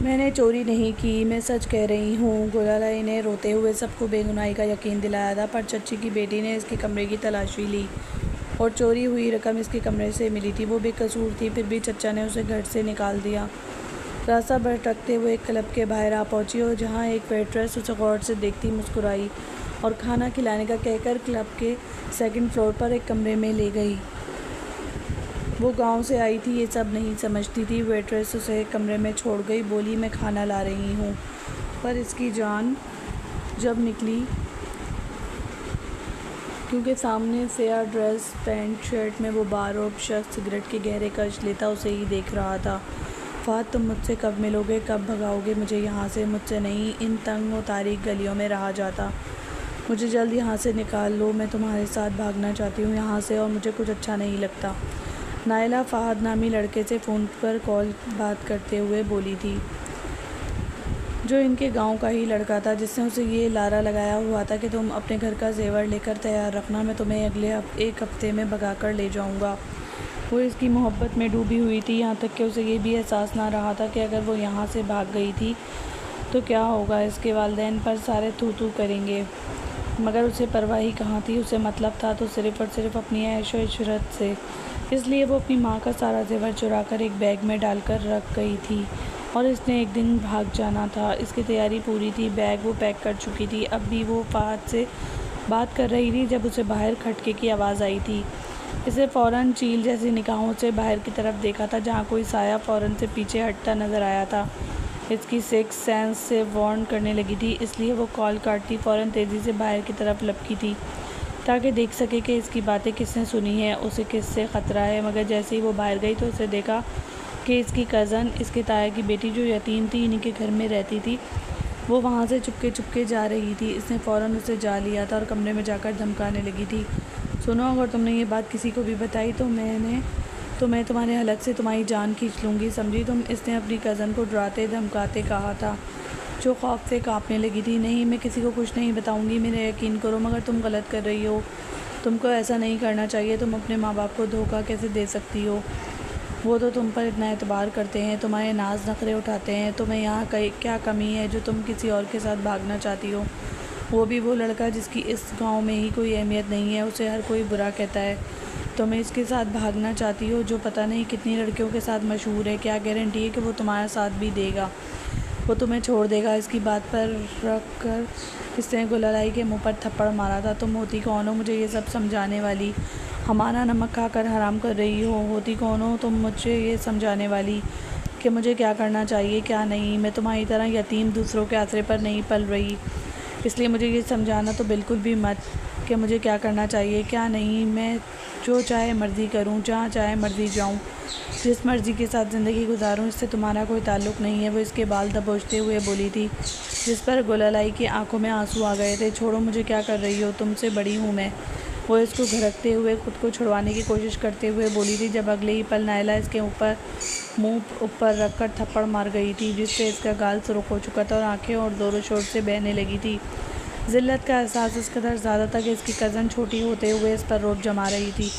मैंने चोरी नहीं की, मैं सच कह रही हूँ। गुलालाई ने रोते हुए सबको बेगुनाही का यकीन दिलाया था, पर चच्ची की बेटी ने इसके कमरे की तलाशी ली और चोरी हुई रकम इसके कमरे से मिली थी। वो बेकसूर थी, फिर भी चच्चा ने उसे घर से निकाल दिया। रास्ता भटकते हुए एक क्लब के बाहर आ पहुँची और जहाँ एक वेट्रेस उसे गौर से देखती मुस्कुराई और खाना खिलाने का कहकर क्लब के सेकंड फ्लोर पर एक कमरे में ले गई। वो गांव से आई थी, ये सब नहीं समझती थी। वेट्रेस उसे कमरे में छोड़ गई, बोली मैं खाना ला रही हूँ। पर इसकी जान जब निकली, क्योंकि सामने फेयर ड्रेस पैंट शर्ट में वो बारोब शख्स सिगरेट के गहरे कश लेता उसे ही देख रहा था। फ़ाद, तुम मुझसे कब मिलोगे, कब भगाओगे मुझे यहाँ से? मुझसे नहीं, इन तंग और तारीक गलियों में रहा जाता। मुझे जल्द यहाँ से निकाल लो, मैं तुम्हारे साथ भागना चाहती हूँ यहाँ से, और मुझे कुछ अच्छा नहीं लगता। नायला फ़ाहद नामी लड़के से फ़ोन पर कॉल बात करते हुए बोली थी, जो इनके गांव का ही लड़का था, जिसने उसे ये लारा लगाया हुआ था कि तुम अपने घर का जेवर लेकर तैयार रखना, मैं तुम्हें अगले एक हफ्ते में भगा कर ले जाऊंगा। वो इसकी मोहब्बत में डूबी हुई थी, यहाँ तक कि उसे ये भी एहसास ना रहा था कि अगर वो यहाँ से भाग गई थी तो क्या होगा। इसके वालिदैन पर सारे थू थू करेंगे, मगर उसे परवाह ही कहाँ थी। उसे मतलब था तो सिर्फ़ और सिर्फ अपनी ऐशो इशरत से। इसलिए वो अपनी माँ का सारा जेवर चुरा कर एक बैग में डालकर रख गई थी और इसने एक दिन भाग जाना था। इसकी तैयारी पूरी थी, बैग वो पैक कर चुकी थी। अब भी वो फ़ाहद से बात कर रही थी जब उसे बाहर खटके की आवाज़ आई थी। इसे फ़ौरन चील जैसी निगाहों से बाहर की तरफ देखा था, जहाँ कोई साया फ़ौरन से पीछे हटता नज़र आया था। इसकी सिक्स सेंस से वार्न करने लगी थी, इसलिए वो कॉल काटती फ़ौरन तेज़ी से बाहर की तरफ लपकी थी ताकि देख सके कि इसकी बातें किसने सुनी है, उसे किससे ख़तरा है। मगर जैसे ही वो बाहर गई तो उसे देखा कि इसकी कज़न, इसके ताया की बेटी जो यतीम थी, इन्हीं के घर में रहती थी, वो वहाँ से चुपके चुपके जा रही थी। इसने फ़ौरन उसे जा लिया था और कमरे में जाकर धमकाने लगी थी, सुनो, अगर तुमने ये बात किसी को भी बताई तो मैं तुम्हारे हलक से तुम्हारी जान खींच लूँगी, समझी तुम? इसने अपनी कज़न को डराते धमकाते कहा था, जो खौफ से काँपने लगी थी। नहीं, मैं किसी को कुछ नहीं बताऊँगी, मेरा यकीन करो, मगर तुम गलत कर रही हो। तुमको ऐसा नहीं करना चाहिए। तुम अपने माँ बाप को धोखा कैसे दे सकती हो? वो तो तुम पर इतना एतबार करते हैं, तुम्हारे नाज नखरे उठाते हैं। तुम्हें यहाँ क्या कमी है जो तुम किसी और के साथ भागना चाहती हो? वो भी वो लड़का जिसकी इस गांव में ही कोई अहमियत नहीं है, उसे हर कोई बुरा कहता है। तुम्हें इसके साथ भागना चाहती हो जो पता नहीं कितनी लड़कियों के साथ मशहूर है। क्या गारंटी है कि वो तुम्हारा साथ भी देगा? वो तुम्हें छोड़ देगा? इसकी बात पर रख कर इसने गुलालाई के मुंह पर थप्पड़ मारा था। तुम होती कौन हो मुझे ये सब समझाने वाली? हमारा नमक खाकर हराम कर रही हो। होती कौन हो तुम मुझे ये समझाने वाली कि मुझे क्या करना चाहिए क्या नहीं? मैं तुम्हारी तरह यतीम दूसरों के आसरे पर नहीं पल रही, इसलिए मुझे ये समझाना तो बिल्कुल भी मत कि मुझे क्या करना चाहिए क्या नहीं। मैं जो चाहे मर्ज़ी करूं, जहां चाहे मर्ज़ी जाऊं, जिस मर्ज़ी के साथ ज़िंदगी गुजारूं, इससे तुम्हारा कोई ताल्लुक़ नहीं है। वो इसके बाल दबोचते हुए बोली थी, जिस पर गुलालाई की आंखों में आंसू आ गए थे। छोड़ो मुझे, क्या कर रही हो? तुमसे बड़ी हूँ मैं। वो इसको घरकते हुए खुद को छुड़वाने की कोशिश करते हुए बोली थी, जब अगले ही पल नायला इसके मुंह ऊपर रखकर थप्पड़ मार गई थी, जिससे इसका गाल सुर्ख हो चुका था और आंखें और ज़ोरों शोर से बहने लगी थी। ज़िल्लत का एहसास इस कदर ज़्यादा था कि इसकी कज़न छोटी होते हुए इस पर रोब जमा रही थी।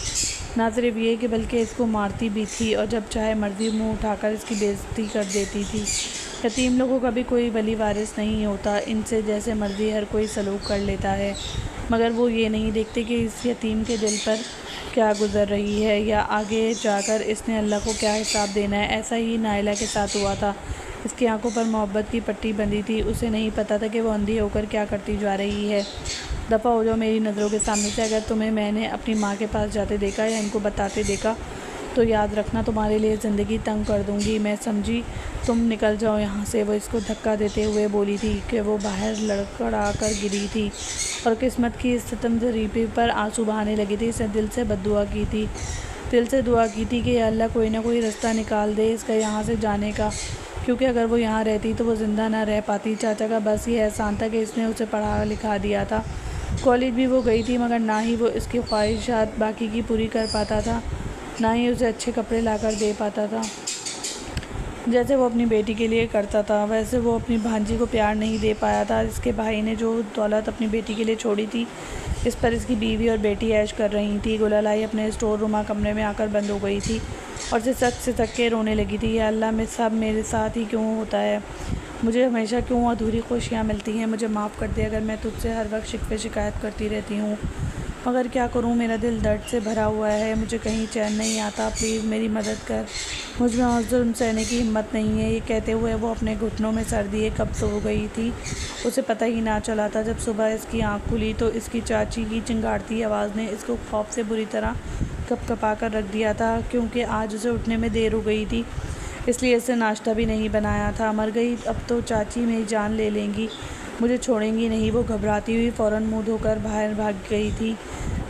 ना सिर्फ ये कि बल्कि इसको मारती भी थी और जब चाहे मर्जी मुंह उठाकर इसकी बेइज्जती कर देती थी। यतीम लोगों का भी कोई वली वारिस नहीं होता, इनसे जैसे मर्जी हर कोई सलूक कर लेता है, मगर वो ये नहीं देखते कि इस यतीम के दिल पर क्या गुजर रही है या आगे जाकर इसने अल्लाह को क्या हिसाब देना है। ऐसा ही नायला के साथ हुआ था। इसकी आंखों पर मोहब्बत की पट्टी बंधी थी। उसे नहीं पता था कि वो अंधी होकर क्या करती जा रही है। दफ़ा हो जाओ मेरी नज़रों के सामने से। अगर तुम्हें मैंने अपनी माँ के पास जाते देखा या इनको बताते देखा तो याद रखना, तुम्हारे लिए ज़िंदगी तंग कर दूँगी मैं, समझी? तुम निकल जाओ यहाँ से। वो इसको धक्का देते हुए बोली थी कि वो बाहर लड़खड़ा कर गिरी थी और किस्मत की इस सितम ज़रीफ़ी पर आंसू बहाने लगी थी। इसने दिल से बद्दुआ की थी, दिल से दुआ की थी कि अल्लाह कोई ना कोई रास्ता निकाल दे इसका यहाँ से जाने का, क्योंकि अगर वो यहाँ रहती तो वो ज़िंदा ना रह पाती। चाचा का बस ये एहसान था कि इसने उसे पढ़ा लिखा दिया था। कॉलेज भी वो गई थी, मगर ना ही वो इसकी ख्वाहिशात बाकी की पूरी कर पाता था, ना ही उसे अच्छे कपड़े लाकर दे पाता था। जैसे वो अपनी बेटी के लिए करता था, वैसे वो अपनी भांजी को प्यार नहीं दे पाया था। इसके भाई ने जो दौलत अपनी बेटी के लिए छोड़ी थी, इस पर इसकी बीवी और बेटी ऐश कर रही थी। गुलालाई अपने स्टोर रूमा कमरे में आकर बंद हो गई थी और सिसक के रोने लगी थी। या अल्लाह, में सब मेरे साथ ही क्यों होता है? मुझे हमेशा क्यों अधूरी खुशियाँ मिलती हैं? मुझे माफ़ कर दे अगर मैं तुझसे हर वक्त शिकवे शिकायत करती रहती हूँ, मगर क्या करूँ, मेरा दिल दर्द से भरा हुआ है, मुझे कहीं चैन नहीं आता। प्लीज़ मेरी मदद कर, मुझ में और जुल्म सहने की हिम्मत नहीं है। ये कहते हुए वो अपने घुटनों में सर दिए कब सो गई थी, उसे पता ही ना चला था। जब सुबह इसकी आँख खुली तो इसकी चाची की चिंगाड़ती आवाज़ ने इसको खौफ से बुरी तरह कपकपा कर रख दिया था, क्योंकि आज उसे उठने में देर हो गई थी, इसलिए इसे नाश्ता भी नहीं बनाया था। मर गई अब तो चाची मेरी जान ले लेंगी, मुझे छोड़ेंगी नहीं। वो घबराती हुई फ़ौरन मुँह धोकर बाहर भाग गई थी।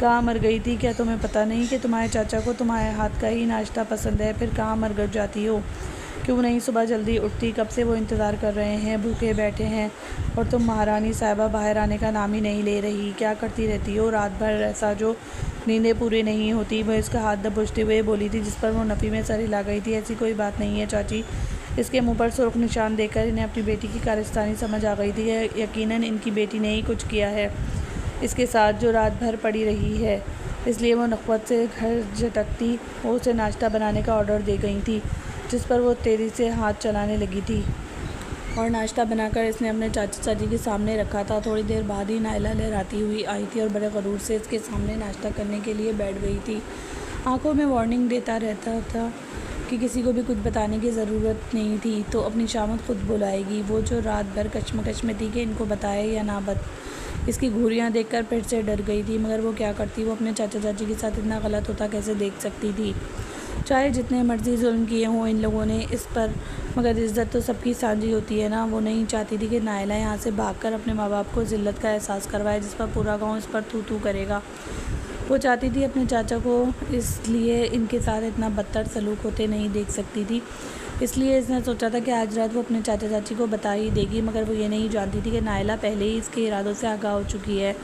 कहाँ मर गई थी? क्या तुम्हें पता नहीं कि तुम्हारे चाचा को तुम्हारे हाथ का ही नाश्ता पसंद है? फिर कहाँ मर जाती हो? क्यों नहीं सुबह जल्दी उठती? कब से वो इंतज़ार कर रहे हैं, भूखे बैठे हैं, और तुम महारानी साहिबा बाहर आने का नाम ही नहीं ले रही। क्या करती रहती हो रात भर ऐसा जो नींदें पूरी नहीं होती? वो इसका हाथ दबोचते हुए बोली थी, जिस पर वो नफ़ी में सर हिला गई थी। ऐसी कोई बात नहीं है चाची। इसके मुंह पर सुर्ख निशान देखकर इन्हें अपनी बेटी की कारस्तानी समझ आ गई थी। यकीनन इनकी बेटी ने ही कुछ किया है इसके साथ, जो रात भर पड़ी रही है। इसलिए वो नख़वत से घर झटकती वो उसे नाश्ता बनाने का ऑर्डर दे गई थी, जिस पर वो तेज़ी से हाथ चलाने लगी थी और नाश्ता बनाकर इसने अपने चाचा चाची के सामने रखा था। थोड़ी देर बाद ही नायला लहराती हुई आई थी और बड़े गरूर से इसके सामने नाश्ता करने के लिए बैठ गई थी। आंखों में वार्निंग देता रहता था कि किसी को भी कुछ बताने की ज़रूरत नहीं थी, तो अपनी शामत खुद बुलाएगी। वो जो रात भर कश्मकश में थी कि इनको बताए या ना इसकी घूरियाँ देखकर फिर से डर गई थी, मगर वो क्या करती? वो अपने चाचा चाची के साथ इतना गलत होता कैसे देख सकती थी? चाहे जितने मर्जी जुल्म किए हों इन लोगों ने इस पर, मगर इज़्ज़त तो सबकी साझी होती है ना। वो नहीं चाहती थी कि नायला यहाँ से भागकर अपने माँ बाप को ज़िल्लत का एहसास करवाए, जिस पर पूरा गांव इस पर थू थू करेगा। वो चाहती थी अपने चाचा को, इसलिए इनके साथ इतना बदतर सलूक होते नहीं देख सकती थी। इसलिए इसने सोचा था कि आज रात वो अपने चाचा चाची को बता ही देगी, मगर वो ये नहीं जानती थी कि नायला पहले ही इसके इरादों से आगाह हो चुकी है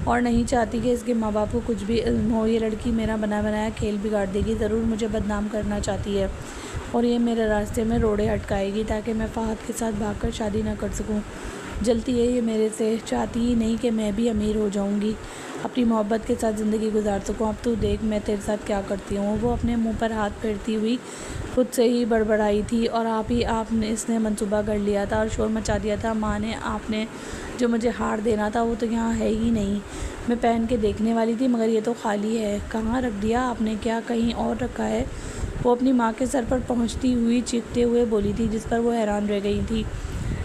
और नहीं चाहती कि इसके माँ बाप को कुछ भी इल्म हो। ये लड़की मेरा बना बनाया खेल बिगाड़ देगी, ज़रूर मुझे बदनाम करना चाहती है और ये मेरे रास्ते में रोड़े अटकाएगी ताकि मैं फ़हद के साथ भागकर शादी ना कर सकूं। जलती है ये मेरे से, चाहती ही नहीं कि मैं भी अमीर हो जाऊंगी, अपनी मोहब्बत के साथ ज़िंदगी गुजार सकूं। अब तू देख मैं तेरे साथ क्या करती हूँ। वो अपने मुंह पर हाथ फेरती हुई खुद से ही बड़बड़ाई थी और आपने इसने मंसूबा कर लिया था और शोर मचा दिया था। माँ ने आपने जो मुझे हार देना था वो तो यहाँ है ही नहीं। मैं पहन के देखने वाली थी मगर ये तो खाली है। कहाँ रख दिया आपने? क्या कहीं और रखा है? वो अपनी माँ के सर पर पहुँचती हुई चीखते हुए बोली थी, जिस पर वो हैरान रह गई थी।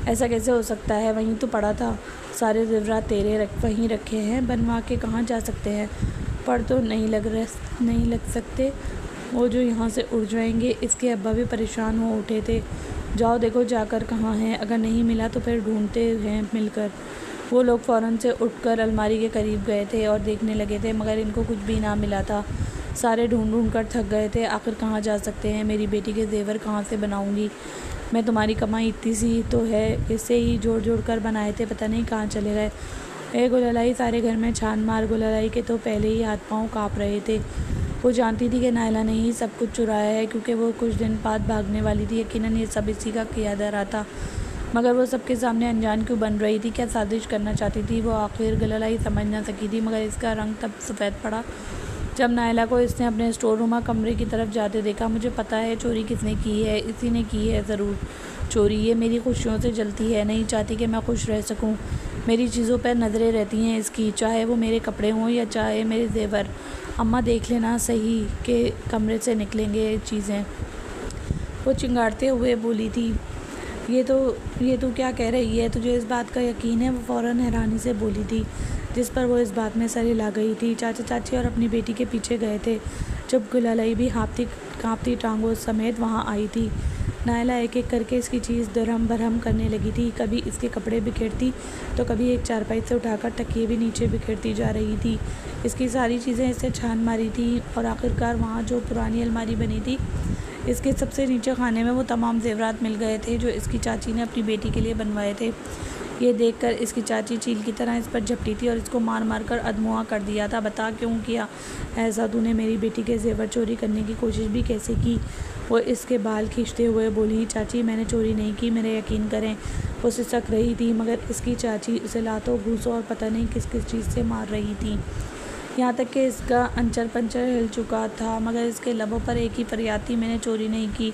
ऐसा कैसे हो सकता है? वहीं तो पड़ा था, सारे ज़ेवरात तेरे वहीं रखे हैं, बनवा के कहाँ जा सकते हैं? पर तो नहीं लग सकते, वो जो यहाँ से उड़ जाएंगे। इसके अब्बा भी परेशान हो उठे थे। जाओ देखो जाकर कहाँ हैं, अगर नहीं मिला तो फिर ढूंढते हैं मिलकर। वो लोग फ़ौरन से उठकर अलमारी के करीब गए थे और देखने लगे थे, मगर इनको कुछ भी ना मिला था। सारे ढूंढ कर थक गए थे। आखिर कहाँ जा सकते हैं? मेरी बेटी के जेवर कहाँ से बनाऊंगी? मैं तुम्हारी कमाई इतनी सी तो है, इसे ही जोड़ जोड़ कर बनाए थे, पता नहीं कहाँ चले गए। ए गुलालाई, सारे घर में छान मार। गुलालाई के तो पहले ही हाथ पाँव काँप रहे थे। वो जानती थी कि नायला ने ही सब कुछ चुराया है, क्योंकि वो कुछ दिन बाद भागने वाली थी। यकीनन ये सब इसी का किया रहा था, मगर वो सबके सामने अनजान क्यों बन रही थी? क्या साजिश करना चाहती थी? वो आखिर गुलालाई समझ ना सकी थी, मगर इसका रंग तब सफ़ेद पड़ा जब नायला को इसने अपने स्टोर रूम कमरे की तरफ जाते देखा। मुझे पता है चोरी किसने की है, इसी ने की है ज़रूर चोरी। ये मेरी खुशियों से जलती है, नहीं चाहती कि मैं खुश रह सकूं। मेरी चीज़ों पर नज़रें रहती हैं इसकी, चाहे वो मेरे कपड़े हों या चाहे मेरे जेवर। अम्मा देख लेना सही कि कमरे से निकलेंगे चीज़ें, वो चिंगाड़ते हुए बोली थी। ये तो क्या कह रही है? तुझे इस बात का यकीन है? वो फ़ौरन हैरानी से बोली थी, जिस पर वो इस बात में सर हिला गई थी। चाचा चाची और अपनी बेटी के पीछे गए थे, जब गुलालाई भी कांपती टांगों समेत वहाँ आई थी। नायला एक एक करके इसकी चीज़ दरहम बरहम करने लगी थी। कभी इसके कपड़े बिखेरती तो कभी एक चारपाई से उठाकर तकिए भी नीचे बिखेरती जा रही थी। इसकी सारी चीज़ें इसे छान मारी थी और आखिरकार वहाँ जो पुरानी अलमारी बनी थी, इसके सबसे नीचे खाने में वो तमाम जेवरात मिल गए थे जो इसकी चाची ने अपनी बेटी के लिए बनवाए थे। ये देखकर इसकी चाची चील की तरह इस पर झपटी थी और इसको मार मार कर अधमुआ कर दिया था। बता क्यों किया ऐसा? तूने मेरी बेटी के जेवर चोरी करने की कोशिश भी कैसे की? वो इसके बाल खींचते हुए बोली, चाची मैंने चोरी नहीं की, मेरे यकीन करें। वो सिसक रही थी मगर इसकी चाची उसे लातों घूंसों और पता नहीं किस किस चीज़ से मार रही थी। यहाँ तक कि इसका अंचर पंचर हिल चुका था मगर इसके लबों पर एक ही फरियाद थी, मैंने चोरी नहीं की,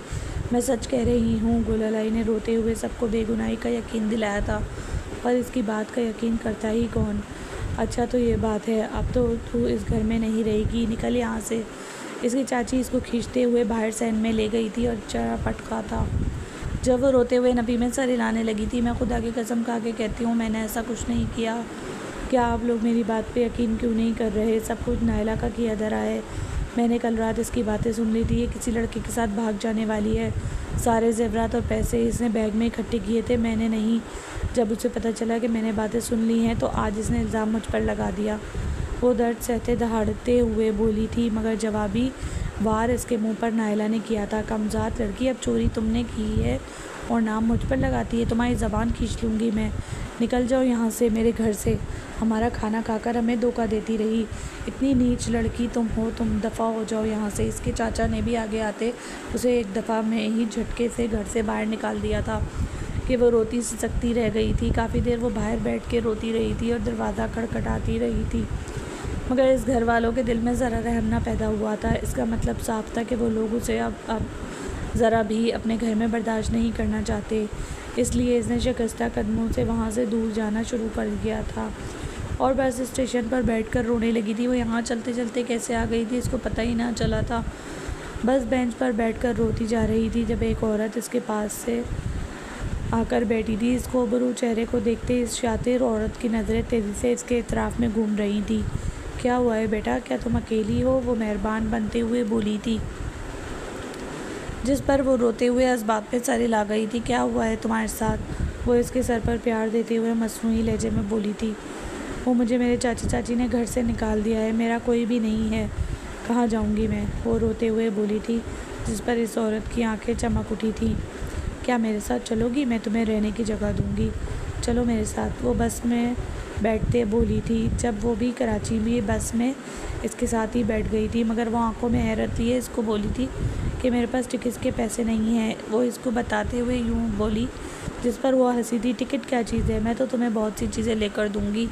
मैं सच कह रही हूँ। गुलालाई ने रोते हुए सबको बेगुनाही का यकीन दिलाया था, पर इसकी बात का यकीन करता ही कौन। अच्छा तो ये बात है, अब तो तू इस घर में नहीं रहेगी, निकल यहाँ से। इसकी चाची इसको खींचते हुए बाहर सहन में ले गई थी और चढ़ा पटका था। जब वो रोते हुए नबी में सर हिलाने लगी थी, मैं खुदा की कसम खा के कहती हूँ मैंने ऐसा कुछ नहीं किया। क्या आप लोग मेरी बात पे यकीन क्यों नहीं कर रहे? सब कुछ नायला का किया धरा है। मैंने कल रात इसकी बातें सुन ली थी, ये किसी लड़के के साथ भाग जाने वाली है। सारे ज़ेवरात और पैसे इसने बैग में इकट्ठे किए थे, मैंने नहीं। जब उसे पता चला कि मैंने बातें सुन ली हैं तो आज इसने इल्ज़ाम मुझ पर लगा दिया। वो दर्द सहते दहाड़ते हुए बोली थी मगर जवाबी वार इसके मुंह पर नायला ने किया था। कमज़ात लड़की, अब चोरी तुमने की है और नाम मुझ पर लगाती है, तुम्हारी ज़बान खींच लूँगी मैं। निकल जाओ यहाँ से, मेरे घर से। हमारा खाना खाकर हमें धोखा देती रही, इतनी नीच लड़की तुम हो, तुम दफ़ा हो जाओ यहाँ से। इसके चाचा ने भी आगे आते उसे एक दफ़ा में ही झटके से घर से बाहर निकाल दिया था कि वो रोती सिसकती रह गई थी। काफ़ी देर वो बाहर बैठ के रोती रही थी और दरवाज़ा खड़खड़ाती रही थी मगर इस घर वालों के दिल में ज़रा रहम ना पैदा हुआ था। इसका मतलब साफ था कि वो लोग उसे अब ज़रा भी अपने घर में बर्दाश्त नहीं करना चाहते। इसलिए इसने शिकस्ता कदमों से वहाँ से दूर जाना शुरू कर दिया था और बस स्टेशन पर बैठकर रोने लगी थी। वो यहाँ चलते चलते कैसे आ गई थी इसको पता ही ना चला था। बस बेंच पर बैठकर रोती जा रही थी जब एक औरत इसके पास से आकर बैठी थी। इस कोबरू चेहरे को देखते इस शातिर औरत की नज़रें तेज़ी से इसके इतराफ़ में घूम रही थी। क्या हुआ है बेटा, क्या तुम अकेली हो? वो मेहरबान बनते हुए बोली थी, जिस पर वो रोते हुए इस बात पे सर हिला गई थी। क्या हुआ है तुम्हारे साथ? वो इसके सर पर प्यार देते हुए मसनूई लहजे में बोली थी। वो मुझे मेरे चाची ने घर से निकाल दिया है, मेरा कोई भी नहीं है, कहाँ जाऊँगी मैं? वो रोते हुए बोली थी, जिस पर इस औरत की आंखें चमक उठी थी। क्या मेरे साथ चलोगी? मैं तुम्हें रहने की जगह दूँगी, चलो मेरे साथ। वो बस में बैठते बोली थी। जब वो भी कराची में बस में इसके साथ ही बैठ गई थी मगर वो आंखों में हैरत लिए इसको बोली थी कि मेरे पास टिकट के पैसे नहीं हैं। वो इसको बताते हुए यूँ बोली, जिस पर वो हंसी थी। टिकट क्या चीज़ है? मैं तो तुम्हें बहुत सी चीज़ें लेकर दूँगी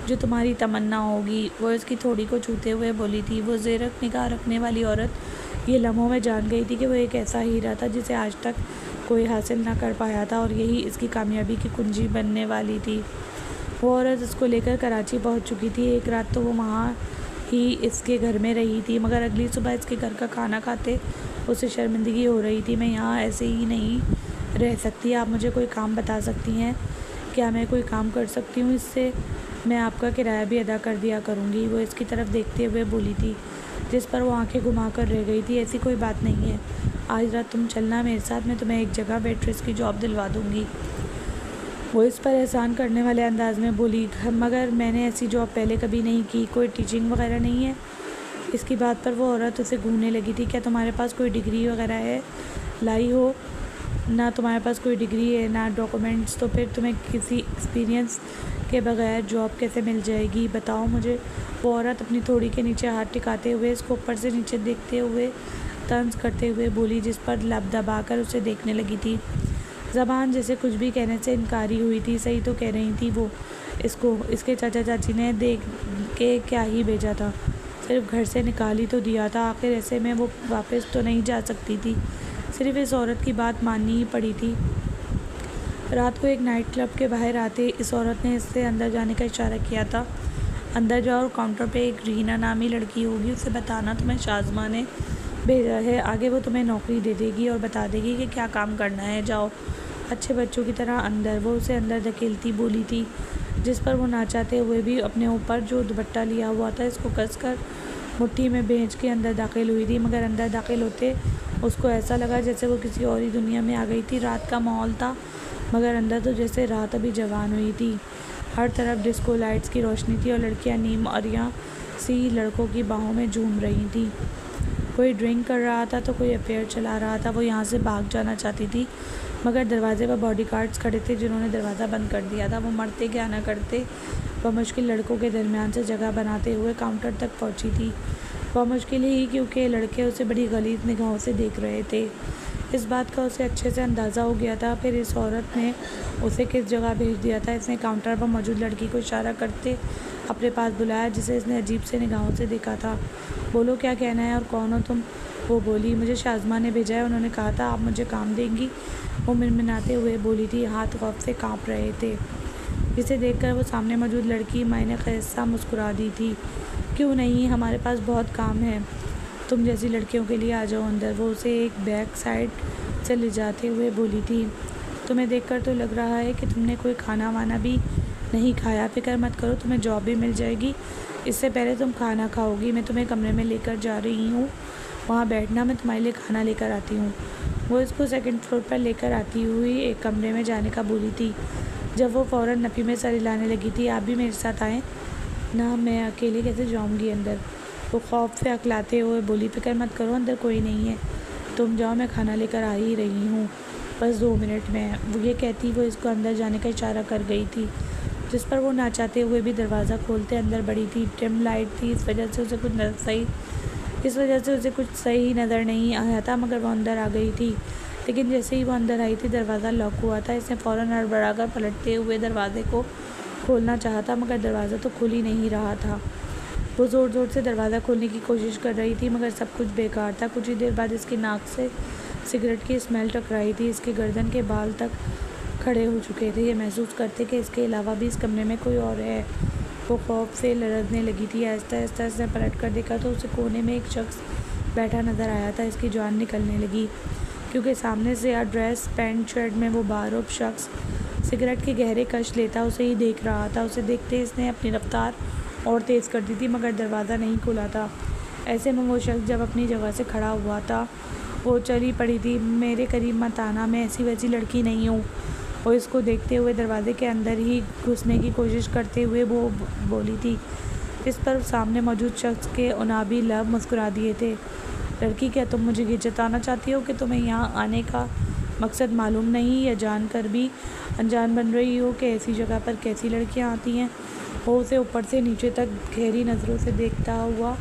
जो तुम्हारी तमन्ना होगी। वो इसकी थोड़ी को छूते हुए बोली थी। वो ज़ेरक निगाह रखने वाली औरत ये लम्हों में जान गई थी कि वो एक ऐसा हीरा था जिसे आज तक कोई हासिल ना कर पाया था और यही इसकी कामयाबी की कुंजी बनने वाली थी। वो औरत इसको लेकर कराची पहुंच चुकी थी। एक रात तो वो वहाँ ही इसके घर में रही थी मगर अगली सुबह इसके घर का खाना खाते उसे शर्मिंदगी हो रही थी। मैं यहाँ ऐसे ही नहीं रह सकती, आप मुझे कोई काम बता सकती हैं? क्या मैं कोई काम कर सकती हूँ इससे? मैं आपका किराया भी अदा कर दिया करूँगी। वो इसकी तरफ देखते हुए बोली थी, जिस पर वो आंखें घुमा कर रह गई थी। ऐसी कोई बात नहीं है, आज रात तुम चलना मेरे साथ, मैं तुम्हें एक जगह वेट्रेस की जॉब दिलवा दूँगी। वो इस पर एहसान करने वाले अंदाज में बोली, मगर मैंने ऐसी जॉब पहले कभी नहीं की, कोई टीचिंग वगैरह नहीं है? इसकी बात पर वो औरत उसे घूरने लगी थी। क्या तुम्हारे पास कोई डिग्री वगैरह है? लाई हो ना, तुम्हारे पास कोई डिग्री है ना डॉक्यूमेंट्स, तो फिर तुम्हें किसी एक्सपीरियंस के बगैर जॉब कैसे मिल जाएगी, बताओ मुझे। वो औरत अपनी थोड़ी के नीचे हाथ टिकाते हुए इसको ऊपर से नीचे देखते हुए तंज करते हुए बोली, जिस पर लब दबाकर उसे देखने लगी थी। ज़बान जैसे कुछ भी कहने से इनकारी हुई थी। सही तो कह रही थी वो, इसको इसके चाचा चाची ने देख के क्या ही भेजा था, सिर्फ घर से निकाल ही तो दिया था। आखिर ऐसे में वो वापस तो नहीं जा सकती थी, सिर्फ इस औरत की बात माननी ही पड़ी थी। रात को एक नाइट क्लब के बाहर आते इस औरत ने इससे अंदर जाने का इशारा किया था। अंदर जाओ और काउंटर पे एक रीना नामी लड़की होगी, उसे बताना तुम्हें शाज़मा ने भेजा है, आगे वो तुम्हें नौकरी दे देगी और बता देगी कि क्या काम करना है, जाओ अच्छे बच्चों की तरह अंदर। वो उसे अंदर धकेलती बोली थी, जिस पर वो ना चाहते हुए भी अपने ऊपर जो दुपट्टा लिया हुआ था इसको कसकर मुट्ठी में भेज के अंदर दाखिल हुई थी। मगर अंदर दाखिल होते उसको ऐसा लगा जैसे वो किसी और ही दुनिया में आ गई थी। रात का माहौल था मगर अंदर तो जैसे रात अभी जवान हुई थी। हर तरफ डिस्को लाइट्स की रोशनी थी और लड़कियां नीम और यहाँ सी लड़कों की बाहों में झूम रही थी। कोई ड्रिंक कर रहा था तो कोई अफेयर चला रहा था। वो यहाँ से भाग जाना चाहती थी मगर दरवाजे पर बॉडीगार्ड्स खड़े थे जिन्होंने दरवाज़ा बंद कर दिया था। वो मरते क्या ना करते वह मुश्किल लड़कों के दरमियान से जगह बनाते हुए काउंटर तक पहुँची थी। मुश्किल ही क्योंकि लड़के उसे बड़ी गलीज़ निगाहों से देख रहे थे। इस बात का उसे अच्छे से अंदाज़ा हो गया था। फिर इस औरत ने उसे किस जगह भेज दिया था। इसने काउंटर पर मौजूद लड़की को इशारा करते अपने पास बुलाया, जिसे इसने अजीब से निगाहों से देखा था। बोलो, क्या कहना है और कौन हो तुम? वो बोली, मुझे शाज़मा ने भेजा है। उन्होंने कहा था आप मुझे काम देंगी। वो मिनमिनाते हुए बोली थी, हाथ खौफ से काँप रहे थे। जिसे देखकर वो सामने मौजूद लड़की मायने ख़ैसा मुस्कुरा दी थी। क्यों नहीं, हमारे पास बहुत काम है। तुम जैसी लड़कियों के लिए आ जाओ अंदर। वो उसे एक बैक साइड से ले जाते हुए बोली थी। तुम्हें देखकर तो लग रहा है कि तुमने कोई खाना वाना भी नहीं खाया। फ़िक्र मत करो, तुम्हें जॉब भी मिल जाएगी। इससे पहले तुम खाना खाओगी, मैं तुम्हें कमरे में लेकर जा रही हूँ। वहाँ बैठना, मैं तुम्हारे लिए खाना लेकर आती हूँ। वो इसको सेकंड फ्लोर पर लेकर आती हुई एक कमरे में जाने का बोली थी। जब वो फ़ौरन नफ़ी में सर हिलाने लगी थी। आप भी मेरे साथ आएँ ना, मैं अकेले कैसे जाऊँगी अंदर? वो खौफ से अकलाते हुए बोली, फ़िक्र मत करो, अंदर कोई नहीं है। तुम जाओ, मैं खाना लेकर आ ही रही हूँ, बस 2 मिनट में। वो ये कहती वो इसको अंदर जाने का इशारा कर गई थी, जिस पर वो ना चाहते हुए भी दरवाज़ा खोलते अंदर बढ़ी थी। डिम लाइट थी, इस वजह से उसे कुछ सही नज़र नहीं आया था, मगर वो अंदर आ गई थी। लेकिन जैसे ही वो अंदर आई थी, दरवाज़ा लॉक हुआ था। इसने फ़ौरन हड़बड़ाकर पलटते हुए दरवाजे को खोलना चाहा था, मगर दरवाज़ा तो खुल ही नहीं रहा था। वो ज़ोर ज़ोर से दरवाज़ा खोलने की कोशिश कर रही थी, मगर सब कुछ बेकार था। कुछ ही देर बाद इसकी नाक से सिगरेट की स्मेल टकराई थी। इसके गर्दन के बाल तक खड़े हो चुके थे। ये महसूस करते कि इसके अलावा भी इस कमरे में कोई और है। वो खौफ से लरज़ने लगी थी। आहिस्ता आहिस्ता इसने पलट कर देखा तो उसे कोने में एक शख्स बैठा नज़र आया था। इसकी जान निकलने लगी, क्योंकि सामने से ड्रेस पैंट शर्ट में वो बारूद शख्स सिगरेट के गहरे कश लेता उसे ही देख रहा था। उसे देखते इसने अपनी रफ्तार और तेज़ कर दी थी, मगर दरवाज़ा नहीं खुला था। ऐसे में वो शख्स जब अपनी जगह से खड़ा हुआ था, वो चली पड़ी थी। मेरे करीब मत आना, मैं ऐसी वैसी लड़की नहीं हूँ। वो इसको देखते हुए दरवाजे के अंदर ही घुसने की कोशिश करते हुए वो बोली थी। इस पर सामने मौजूद शख्स के उनाबी लब मुस्कुरा दिए थे। लड़की, क्या तुम मुझे जताना चाहती हो कि तुम्हें यहाँ आने का मकसद मालूम नहीं, या जानकर भी अनजान बन रही हो कि ऐसी जगह पर कैसी लड़कियाँ आती हैं? वो उसे ऊपर से नीचे तक गहरी नज़रों से देखता हुआ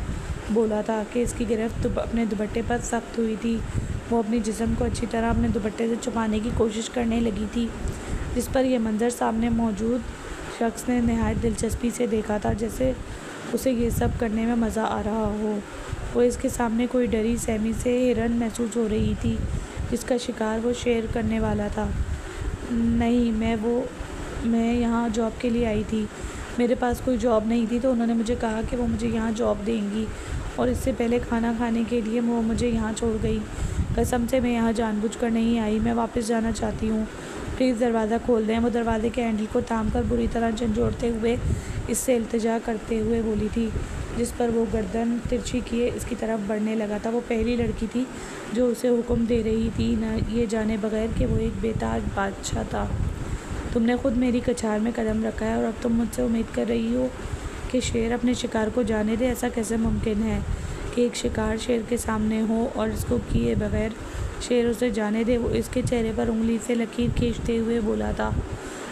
बोला था कि इसकी गिरफ्त अपने दुपट्टे पर सख्त हुई थी। वो अपनी जिस्म को अच्छी तरह अपने दुपट्टे से छुपाने की कोशिश करने लगी थी, जिस पर यह मंज़र सामने मौजूद शख्स ने नहायत दिलचस्पी से देखा था, जैसे उसे ये सब करने में मज़ा आ रहा हो। वो इसके सामने कोई डरी सहमी से हिरन महसूस हो रही थी, जिसका शिकार वो शेर करने वाला था। नहीं, मैं यहाँ जॉब के लिए आई थी। मेरे पास कोई जॉब नहीं थी, तो उन्होंने मुझे कहा कि वो मुझे यहाँ जॉब देंगी, और इससे पहले खाना खाने के लिए वो मुझे यहाँ छोड़ गई। कसम से मैं यहाँ जानबूझकर नहीं आई। मैं वापस जाना चाहती हूँ, प्लीज़ दरवाज़ा खोल दें। वो दरवाजे के हैंडल को थामकर बुरी तरह झंझोड़ते हुए इससे इल्तिजा करते हुए बोली थी, जिस पर वो गर्दन तिरछी किए इसकी तरफ बढ़ने लगा था। वो पहली लड़की थी जो उसे हुक्म दे रही थी, न ये जाने बगैर कि वो एक बेताज बादशाह था। तुमने खुद मेरी कछार में कदम रखा है, और अब तुम मुझसे उम्मीद कर रही हो कि शेर अपने शिकार को जाने दे? ऐसा कैसे मुमकिन है कि एक शिकार शेर के सामने हो और इसको किए बगैर शेर उसे जाने दे? वो इसके चेहरे पर उंगली से लकीर खींचते हुए बोला था,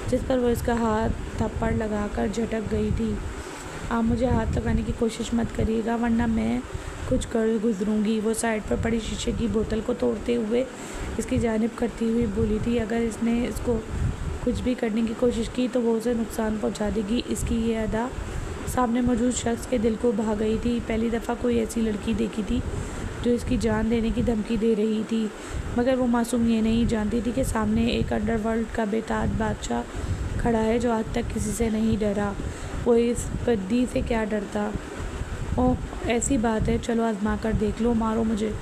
जिस पर वो इसका हाथ थप्पड़ लगाकर झटक गई थी। आप मुझे हाथ लगाने की कोशिश मत करिएगा, वरना मैं कुछ कर गुजरूंगी। वो साइड पर पड़ी शीशे की बोतल को तोड़ते हुए इसकी जानिब करती हुई बोली थी। अगर इसने इसको कुछ भी करने की कोशिश की तो वो उसे नुकसान पहुंचा देगी। इसकी ये अदा सामने मौजूद शख्स के दिल को भा गई थी। पहली दफ़ा कोई ऐसी लड़की देखी थी जो इसकी जान देने की धमकी दे रही थी, मगर वो मासूम ये नहीं जानती थी कि सामने एक अंडरवर्ल्ड का बेताज बादशाह खड़ा है जो आज तक किसी से नहीं डरा। वो इस बद्दी से क्या डरता? ओह, ऐसी बात है, चलो आजमा कर देख लो, मारो मुझे।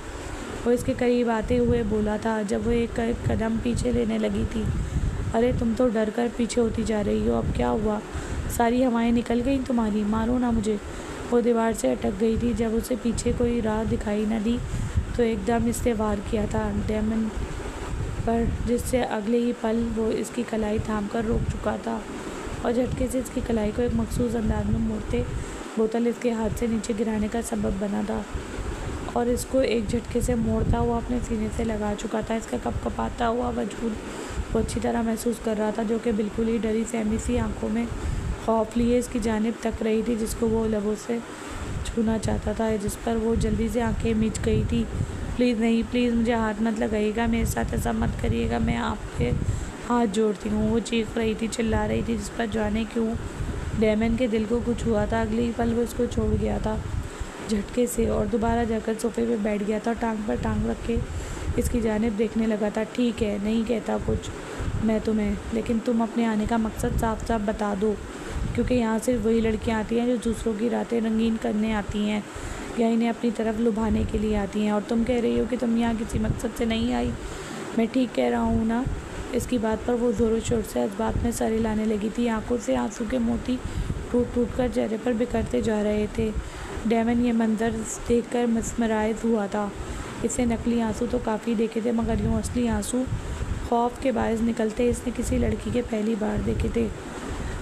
वो इसके करीब आते हुए बोला था, जब वो एक कदम पीछे लेने लगी थी। अरे तुम तो डर कर पीछे होती जा रही हो, अब क्या हुआ? सारी हवाएं निकल गई तुम्हारी, मारो ना मुझे। वो दीवार से अटक गई थी। जब उसे पीछे कोई राह दिखाई न दी तो एकदम इससे वार किया था डेमन पर, जिससे अगले ही पल वो इसकी कलाई थामकर रोक चुका था और झटके से इसकी कलाई को एक मखसूस अंदाज में मोड़ते बोतल इसके हाथ से नीचे गिराने का सबब बना था, और इसको एक झटके से मोड़ता हुआ अपने सीने से लगा चुका था। इसका कपकपाता हुआ वजूद वो अच्छी तरह महसूस कर रहा था, जो कि बिल्कुल ही डरी सहमी सी आंखों में खौफ लिए इसकी जानिब तक रही थी, जिसको वो लबों से छूना चाहता था, जिस पर वो जल्दी से आंखें मीच गई थी। प्लीज़ नहीं, प्लीज़ मुझे हाथ मत लगाइएगा, मेरे साथ ऐसा मत करिएगा, मैं आपके हाथ जोड़ती हूँ। वो चीख रही थी, चिल्ला रही थी, जिस पर जाने क्यों डेमन के दिल को कुछ हुआ था। अगले ही पल वो उसको छोड़ गया था झटके से और दोबारा जाकर सोफे पे बैठ गया था और टांग पर टांग रख के इसकी जानिब देखने लगा था। ठीक है, नहीं कहता कुछ मैं तुम्हें, लेकिन तुम अपने आने का मकसद साफ साफ बता दो, क्योंकि यहाँ सिर्फ वही लड़कियाँ आती हैं जो दूसरों की रातें रंगीन करने आती हैं या इन्हें अपनी तरफ लुभाने के लिए आती हैं। और तुम कह रही हो कि तुम यहाँ किसी मकसद से नहीं आई। मैं ठीक कह रहा हूँ ना? इसकी बात पर वो ज़ोरों शोर से इस बात में सर हिलाने लगी थी। आंखों से आंसू के मोती टूट टूट कर चेहरे पर बिखरते जा रहे थे। डेमन ये मंजर देखकर मस्मराइज हुआ था। इससे नकली आंसू तो काफ़ी देखे थे, मगर यूँ असली आंसू खौफ के बायस निकलते इसने किसी लड़की के पहली बार देखे थे,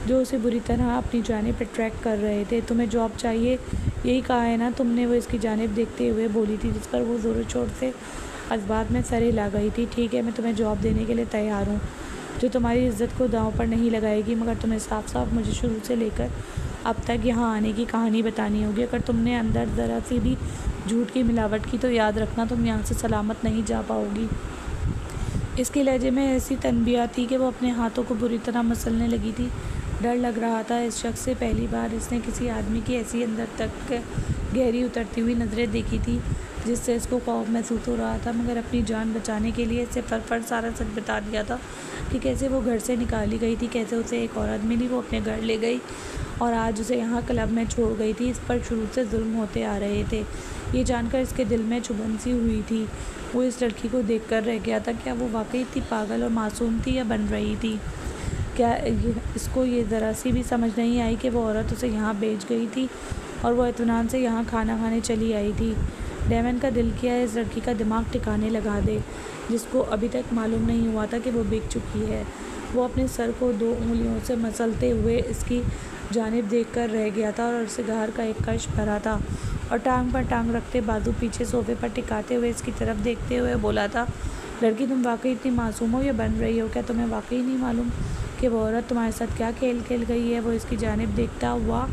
जो उसे बुरी तरह अपनी जानिब अट्रैक्ट कर रहे थे। तुम्हें जॉब चाहिए, यही कहा है ना तुमने? वो इसकी जानिब देखते हुए बोली थी, जिस पर वो ज़ोरों शोर से इस बात में सर हिला गई थी। ठीक है, मैं तुम्हें जॉब देने के लिए तैयार हूँ, जो तुम्हारी इज्जत को दांव पर नहीं लगाएगी, मगर तुम्हें साफ साफ मुझे शुरू से लेकर अब तक यहाँ आने की कहानी बतानी होगी। अगर तुमने अंदर ज़रा सी भी झूठ की मिलावट की तो याद रखना तुम यहाँ से सलामत नहीं जा पाओगी। इसके लहजे में ऐसी तनबिया थी कि वो अपने हाथों को बुरी तरह मसलने लगी थी। डर लग रहा था इस शख्स से। पहली बार इसने किसी आदमी की ऐसी अंदर तक गहरी उतरती हुई नज़रें देखी थी, जिससे इसको खौफ महसूस हो रहा था, मगर अपनी जान बचाने के लिए इसे पर सारा सच बता दिया था कि कैसे वो घर से निकाली गई थी, कैसे उसे एक औरत मिली, वो अपने घर ले गई और आज उसे यहाँ क्लब में छोड़ गई थी। इस पर शुरू से जुल्म होते आ रहे थे। ये जानकर इसके दिल में चुभन सी हुई थी। वो इस लड़की को देखकर रह गया था। क्या वो वाकई इतनी पागल और मासूम थी या बन रही थी? क्या इसको ये ज़रा सी भी समझ नहीं आई कि वो औरत उसे यहाँ भेज गई थी और वो इत्मीनान से यहाँ खाना खाने चली आई थी। डेमन का दिल किया इस लड़की का दिमाग ठिकाने लगा दे, जिसको अभी तक मालूम नहीं हुआ था कि वो बिक चुकी है। वो अपने सर को 2 उंगलियों से मसलते हुए इसकी जानिब देखकर रह गया था और सिगार का एक कश भरा था और टांग पर टांग रखते बाजू पीछे सोफे पर टिकाते हुए इसकी तरफ देखते हुए बोला था, लड़की तुम वाकई इतनी मासूम हो या बन रही हो? क्या तुम्हें वाकई नहीं मालूम कि वो औरत तुम्हारे साथ क्या खेल खेल गई है? वो इसकी जानिब देखता हुआ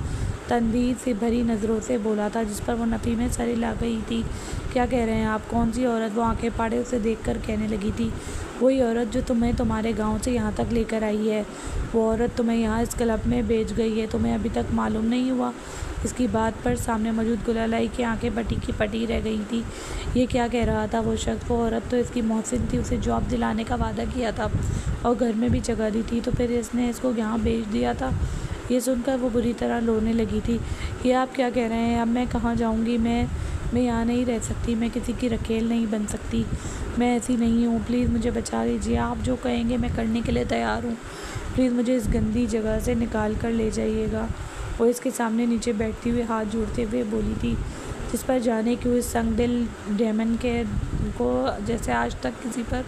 तनवीर से भरी नज़रों से बोला था, जिस पर वो नफ़ी में सर हिला गई थी। क्या कह रहे हैं आप? कौन सी औरत? वो आंखें फाड़े उसे देखकर कहने लगी थी, वही औरत जो तुम्हें तुम्हारे गांव से यहाँ तक लेकर आई है। वो औरत तुम्हें यहाँ इस क्लब में भेज गई है, तुम्हें अभी तक मालूम नहीं हुआ? इसकी बात पर सामने मौजूद गुलालाई की आंखें पटी की पटी रह गई थी। ये क्या कह रहा था वो शख्स? वो औरत तो इसकी मोहसिन थी, उसे जॉब दिलाने का वादा किया था और घर में भी जगह दी थी, तो फिर इसने इसको यहाँ भेज दिया था। ये सुनकर वो बुरी तरह रोने लगी थी। ये आप क्या कह रहे हैं? अब मैं कहाँ जाऊँगी? मैं यहाँ नहीं रह सकती, मैं किसी की रखेल नहीं बन सकती, मैं ऐसी नहीं हूँ, प्लीज़ मुझे बचा लीजिए, आप जो कहेंगे मैं करने के लिए तैयार हूँ, प्लीज़ मुझे इस गंदी जगह से निकाल कर ले जाइएगा। वो इसके सामने नीचे बैठती हुई हाथ जोड़ते हुए बोली थी, जिस पर जाने क्यों इस संगदिल डेमन के को जैसे आज तक किसी पर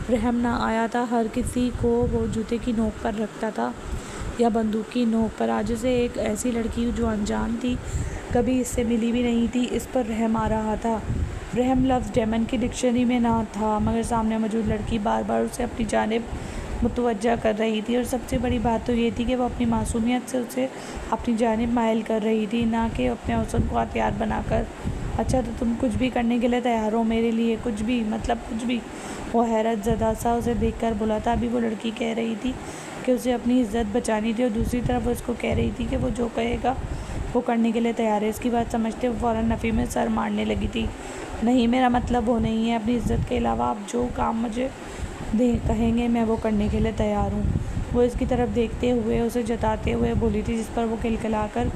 रहम ना आया था। हर किसी को वो जूते की नोक पर रखता था या बंदूक की नोक पर। आज उसे एक ऐसी लड़की जो अनजान थी, कभी इससे मिली भी नहीं थी, इस पर रहम आ रहा था। रहम लफ्ज़ डेमन की डिक्शनरी में ना था, मगर सामने मौजूद लड़की बार बार उसे अपनी जानिब मुतवज्जा कर रही थी और सबसे बड़ी बात तो ये थी कि वो अपनी मासूमियत से उसे अपनी जानिब माइल कर रही थी, ना कि अपने हुस्न को हथियार बनाकर। अच्छा, तो तुम कुछ भी करने के लिए तैयार हो मेरे लिए? कुछ भी मतलब कुछ भी? वो हैरत ज़दा सा उसे देखकर बोला था। अभी वो लड़की कह रही थी कि उसे अपनी इज्जत बचानी थी और दूसरी तरफ वो उसको कह रही थी कि वो जो कहेगा वो करने के लिए तैयार है। इसकी बात समझते वो फ़ौरन नफ़ी में सर मारने लगी थी। नहीं, मेरा मतलब वो नहीं है, अपनी इज्जत के अलावा आप जो काम मुझे कहेंगे मैं वो करने के लिए तैयार हूँ। वो इसकी तरफ देखते हुए उसे जताते हुए बोली थी, जिस पर वो खिलखिलाकर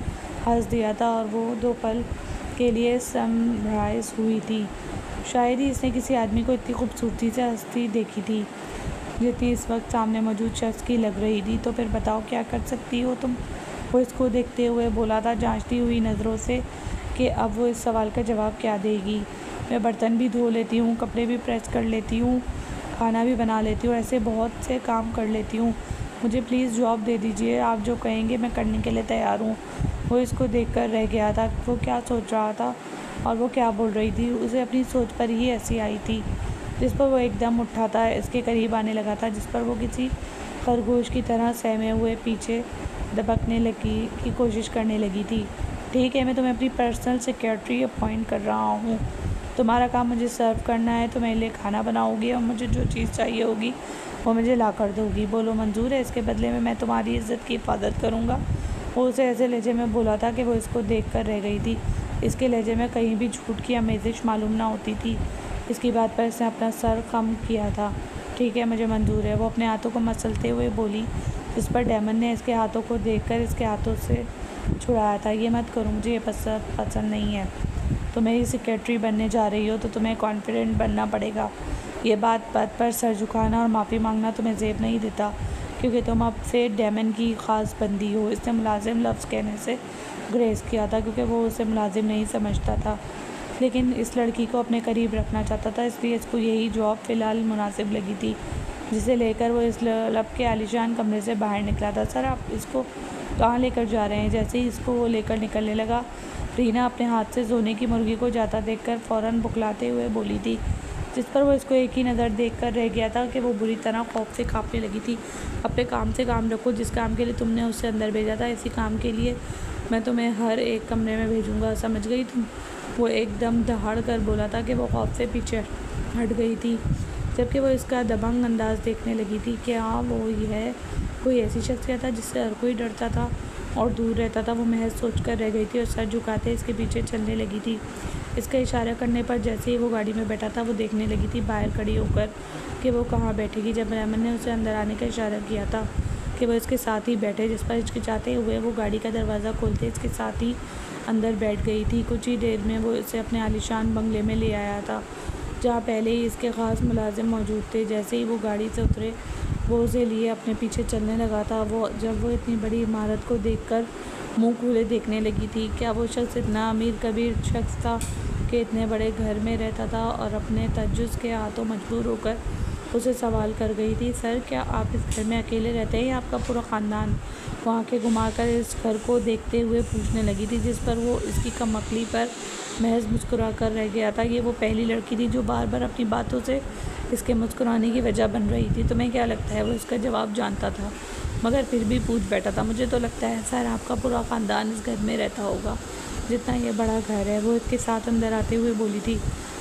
हंस दिया था और वो 2 पल के लिए सरप्राइज़ हुई थी। शायद ही इसने किसी आदमी को इतनी खूबसूरती से हंसती देखी थी जितनी इस वक्त सामने मौजूद शख्स की लग रही थी। तो फिर बताओ क्या कर सकती हो तुम? वो इसको देखते हुए बोला था, जांचती हुई नज़रों से कि अब वो इस सवाल का जवाब क्या देगी। मैं बर्तन भी धो लेती हूँ, कपड़े भी प्रेस कर लेती हूँ, खाना भी बना लेती हूँ, ऐसे बहुत से काम कर लेती हूँ। मुझे प्लीज़ जॉब दे दीजिए, आप जो कहेंगे मैं करने के लिए तैयार हूँ। वो इसको देखकर रह गया था, वो क्या सोच रहा था और वो क्या बोल रही थी। उसे अपनी सोच पर ही हंसी आई थी, जिस पर वो एकदम उठा था, इसके करीब आने लगा था, जिस पर वो किसी खरगोश की तरह सहमे हुए पीछे दबकने लगी की कोशिश करने लगी थी। ठीक है, मैं तुम्हें अपनी पर्सनल सेक्रेटरी अपॉइंट कर रहा हूँ। तुम्हारा काम मुझे सर्व करना है, तो मेरे लिए खाना बनाओगी और मुझे जो चीज़ चाहिए होगी वो मुझे ला कर दोगी। बोलो मंजूर है? इसके बदले में मैं तुम्हारी इज़्ज़त की हिफाजत करूँगा। वो उसे ऐसे लहजे में बोला था कि वो इसको देख कर रह गई थी। इसके लहजे में कहीं भी झूठ की आमेज़िश मालूम ना होती थी। इसकी बात पर इसने अपना सर कम किया था। ठीक है, मुझे मंजूर है, वो अपने हाथों को मसलते हुए बोली। इस पर डेमन ने इसके हाथों को देखकर इसके हाथों से छुड़ाया था। ये मत करो, मुझे ये पसंद नहीं है। तुम मेरी सेक्रेटरी बनने जा रही हो तो तुम्हें कॉन्फिडेंट बनना पड़ेगा। ये बात पर सर झुकाना और माफ़ी मांगना तुम्हें ज़ेब नहीं देता, क्योंकि तुम अब से डेमन की ख़ास बंदी हो। इसने मुलाजिम लफ्ज़ कहने से ग्रेस किया था, क्योंकि वो उसे मुलाजिम नहीं समझता था, लेकिन इस लड़की को अपने करीब रखना चाहता था, इसलिए इसको यही जॉब फ़िलहाल मुनासिब लगी थी, जिसे लेकर वो इस लब के आलीशान कमरे से बाहर निकला था। सर, आप इसको कहाँ लेकर जा रहे हैं? जैसे ही इसको वो लेकर निकलने लगा, रीना अपने हाथ से सोने की मुर्गी को जाता देखकर फ़ौरन बुखलाते हुए बोली थी, जिस पर वो इसको एक ही नज़र देखकर रह गया था कि वो बुरी तरह खौफ से काँपने लगी थी। अपने काम से काम रखो, जिस काम के लिए तुमने उसे अंदर भेजा था, इसी काम के लिए मैं तुम्हें हर एक कमरे में भेजूँगा, समझ गई तुम? वो एकदम दहाड़ कर बोला था कि वो खौफ से पीछे हट गई थी, जबकि वो इसका दबंग अंदाज़ देखने लगी थी। क्या वो यह कोई ऐसी शख्सियत था जिससे हर कोई डरता था और दूर रहता था? वो महज सोचकर रह गई थी और सर झुकाते इसके पीछे चलने लगी थी। इसका इशारा करने पर जैसे ही वो गाड़ी में बैठा था, वो देखने लगी थी बाहर खड़ी होकर कि वो कहाँ बैठेगी। जब रेमन ने उसे अंदर आने का इशारा किया था कि वो इसके साथ ही बैठे, जिस पर हिचकिचाते हुए वो गाड़ी का दरवाज़ा खोलते इसके साथ ही अंदर बैठ गई थी। कुछ ही देर में वो इसे अपने आलीशान बंगले में ले आया था, जहाँ पहले ही इसके ख़ास मुलाजिम मौजूद थे। जैसे ही वो गाड़ी से उतरे, वो उसे लिए अपने पीछे चलने लगा था। जब वो इतनी बड़ी इमारत को देखकर मुंह खोले देखने लगी थी। क्या वो शख्स इतना अमीर कबीर शख्स था कि इतने बड़े घर में रहता था? और अपने तज्जुज़ के हाथों मजबूर होकर उसे सवाल कर गई थी, सर, क्या आप इस घर में अकेले रहते हैं या आपका पूरा ख़ानदान? वो आंखें घुमाकर इस घर को देखते हुए पूछने लगी थी, जिस पर वो इसकी कमकली पर महज मुस्कुरा कर रह गया था। ये वो पहली लड़की थी जो बार बार अपनी बातों से इसके मुस्कुराने की वजह बन रही थी। तुम्हें क्या लगता है? वो इसका जवाब जानता था, मगर फिर भी पूछ बैठा था। मुझे तो लगता है सर, आपका पूरा ख़ानदान इस घर में रहता होगा, जितना ये बड़ा घर है। वो इसके साथ अंदर आते हुए बोली थी,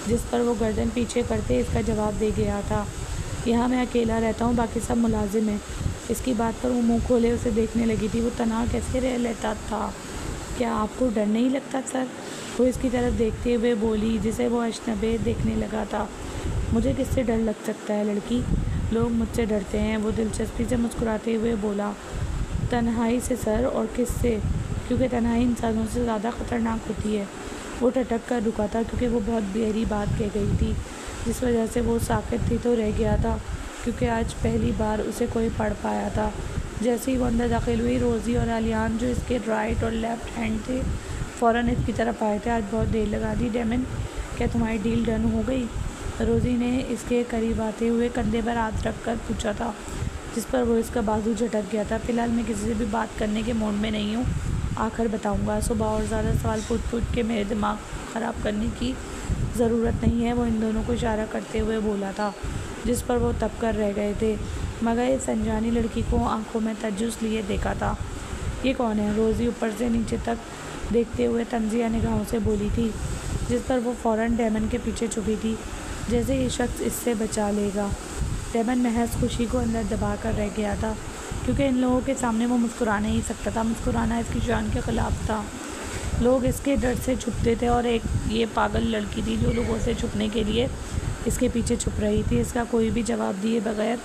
जिस पर वो गर्दन पीछे करते इसका जवाब दे गया था, यहाँ मैं अकेला रहता हूँ, बाकी सब मुलाजिम हैं। इसकी बात पर वो मुँह खोले उसे देखने लगी थी। वो तनहा कैसे रह लेता था? क्या आपको डर नहीं लगता सर? वो इसकी तरफ देखते हुए बोली, जिसे वो अजनबी देखने लगा था। मुझे किससे डर लग सकता है लड़की? लोग मुझसे डरते हैं। वो दिलचस्पी से मुस्कुराते हुए बोला, तन्हाई से सर, और किससे? क्योंकि तन्हाई इंसानों से ज़्यादा ख़तरनाक होती है। वो टटक कर रुका था, क्योंकि वो बहुत गहरी बात कह गई थी, जिस वजह से वो साकित थी तो रह गया था, क्योंकि आज पहली बार उसे कोई पढ़ पाया था। जैसे ही वो अंदर दाखिल हुई, रोज़ी और आलियान, जो इसके राइट और लेफ़्ट हैंड थे, फ़ौरन इसकी तरफ आए थे। आज बहुत देर लगा दी डेमन, क्या तुम्हारी डील डन हो गई? रोज़ी ने इसके करीब आते हुए कंधे पर हाथ रख कर पूछा था, जिस पर वो इसका बाजू झटक गया था। फ़िलहाल मैं किसी से भी बात करने के मूड में नहीं हूँ, आकर बताऊँगा। सुबह और ज़्यादा सवाल पूछ के मेरे दिमाग ख़राब करने की ज़रूरत नहीं है, वो इन दोनों को इशारा करते हुए बोला था, जिस पर वो तब कर रह गए थे, मगर इस अनजानी लड़की को आंखों में तज्जुस लिए देखा था। ये कौन है? रोज़ी ऊपर से नीचे तक देखते हुए तंजिया निगाहों से बोली थी, जिस पर वो फ़ौरन डेमन के पीछे छुपी थी, जैसे ये शख्स इससे बचा लेगा। डेमन महज खुशी को अंदर दबा कर रह गया था, क्योंकि इन लोगों के सामने वो मुस्कुरा नहीं सकता था। मुस्कुराना इसकी जान के ख़िलाफ़ था। लोग इसके डर से छुपते थे, और एक ये पागल लड़की थी जो लोगों से छुपने के लिए इसके पीछे छुप रही थी। इसका कोई भी जवाब दिए बगैर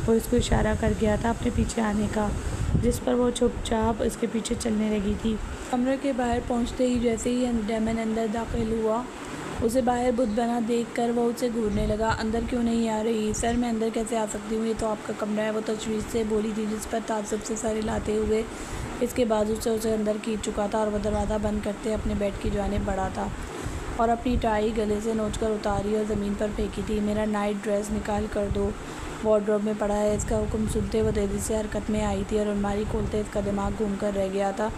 वो इसको इशारा कर गया था अपने पीछे आने का, जिस पर वो चुपचाप इसके पीछे चलने लगी थी। कमरे के बाहर पहुंचते ही जैसे ही डेमन अंदर दाखिल हुआ, उसे बाहर बुत बना देखकर वो उसे घूरने लगा। अंदर क्यों नहीं आ रही? सर, मैं अंदर कैसे आ सकती हूँ? ये तो आपका कमरा है, वो तशवीश से बोली थी, जिस पर ताज्जुब से सर हिलाते हुए इसके बाजू से उसे अंदर खींच चुका था, और वह दरवाज़ा बंद करते अपने बेड की जानिब बढ़ा था और अपनी टाई गले से नोचकर उतारी और ज़मीन पर फेंकी थी। मेरा नाइट ड्रेस निकाल कर दो, वार्डरोब में पड़ा है। इसका हुक्म सुनते वो तेज़ी से हरकत में आई थी, और अलमारी खोलते इसका दिमाग घूम कर रह गया था,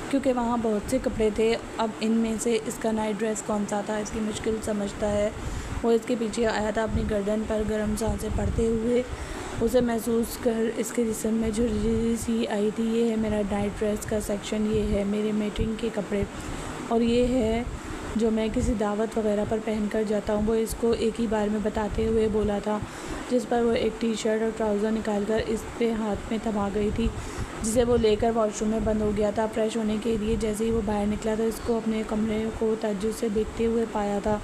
क्योंकि वहाँ बहुत से कपड़े थे। अब इनमें से इसका नाइट ड्रेस कौन सा था? इसकी मुश्किल समझता है। वो इसके पीछे आया था, अपनी गर्दन पर गर्म सांसें पड़ते हुए उसे महसूस कर इसके जिस्म में झुर्री सी आई थी। ये है मेरा नाइट ड्रेस का सेक्शन, ये है मेरे मीटिंग के कपड़े, और ये है जो मैं किसी दावत वगैरह पर पहन कर जाता हूँ। वो इसको एक ही बार में बताते हुए बोला था, जिस पर वो एक टी शर्ट और ट्राउज़र निकाल कर इस पे हाथ में थमा गई थी, जिसे वो लेकर वॉशरूम में बंद हो गया था फ्रेश होने के लिए। जैसे ही वो बाहर निकला तो इसको अपने कमरे को ताज्जुब से देखते हुए पाया था।